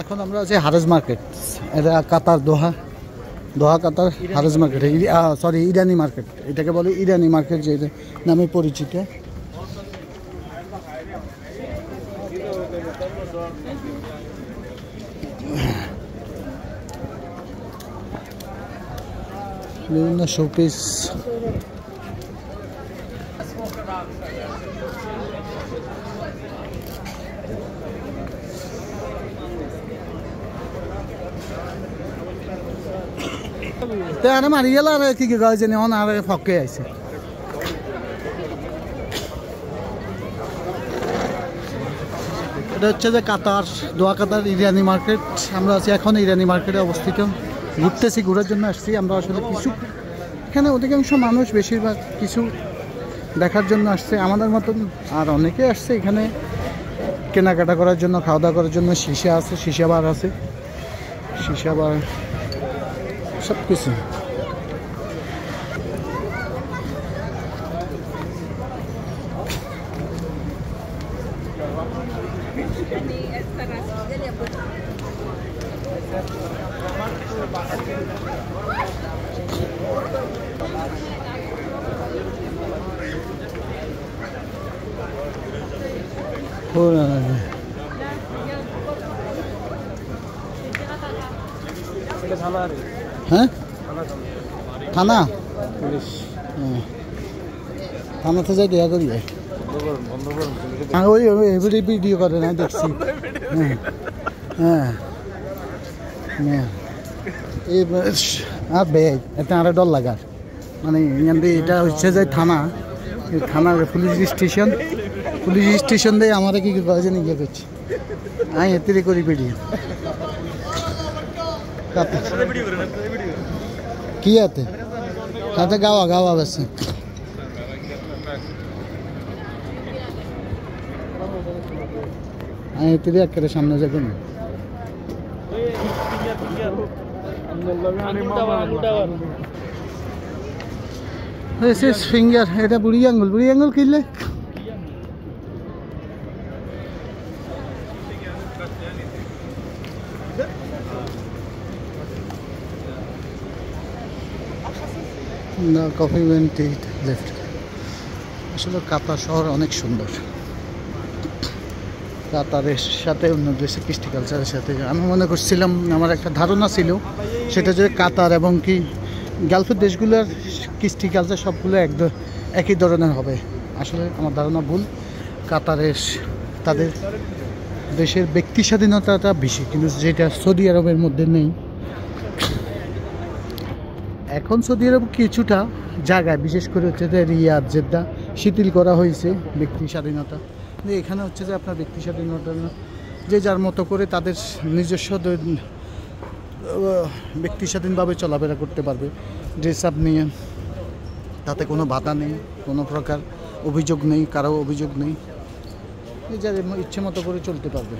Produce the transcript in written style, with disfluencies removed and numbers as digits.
এখন আমরা আছি হারেজ মার্কেট। এটা কাতার, দোহা, কাতার হারেজ মার্কেট, সরি ইরানি মার্কেট, এটাকে বলে ইরানি মার্কেট যে নামে পরিচিত। বিভিন্ন শোপিস, আরে মারি গেল আর কি কয় যে এখন আর ফকে আইছে। এটা হচ্ছে যে কাতার, দোহা কাতার ইরানি মার্কেট। আমরা আছি এখন ইরানি মার্কেটে অবস্থিত, ঘুরতেছি, ঘোরার জন্য আসছি আমরা। আসলে কিছু এখানে অধিকাংশ মানুষ বেশিরভাগ কিছু দেখার জন্য আসছে আমাদের মতন, আর অনেকে আসছে এখানে কেনাকাটা করার জন্য, খাওয়া দাওয়া করার জন্য। শিশা আছে, শিশা বার আছে, শিশা বার সব কিছু। হ্যাঁ, থানা, থানাতে যাই দেখা করি, ওই ভিডিও করে না দেখছি। হ্যাঁ হ্যাঁ, এই আর বেয়াই এতে আরো ডর লাগার, মানে এটা হচ্ছে যে থানা, থানার পুলিশ স্টেশন দিয়ে আমার কি কয়েছে নিয়ে করছি আমি এতে করি ভিডিও। কি আছে তাতে গাওয়া বেছে আমি এতে একেবারে সামনে যাবেন। ফিঙ্গার, এটা বুড়ি আঙ্গুল কিনলে না, কফি লেফট। আসলে কাতার শহর অনেক সুন্দর। কাতারের সাথে অন্য দেশের কৃষ্টি কালচারের সাথে আমি মনে করছিলাম, আমার একটা ধারণা ছিল সেটা যে কাতার এবং কি গালফের দেশগুলোর কৃষ্টি কালচার সবগুলো একই ধরনের হবে। আসলে আমার ধারণা ভুল। কাতারের তাদের দেশের ব্যক্তি স্বাধীনতাটা বেশি, কিন্তু যেটা সৌদি আরবের মধ্যে নেই। এখন সৌদি আরব কিছুটা জায়গায়, বিশেষ করে হচ্ছে যে রিয়াদ, জেদ্দা শিথিল করা হয়েছে ব্যক্তি স্বাধীনতা। কিন্তু এখানে হচ্ছে যে আপনার ব্যক্তি স্বাধীনতা যে যার মতো করে তাদের নিজস্ব ব্যক্তি স্বাধীনভাবে চলাফেরা করতে পারবে, ড্রেস আপ নিয়ে। তাতে কোনো বাধা নেই, কোনো প্রকার অভিযোগ নেই, কারো অভিযোগ নেই, যে যার ইচ্ছে মতো করে চলতে পারবে।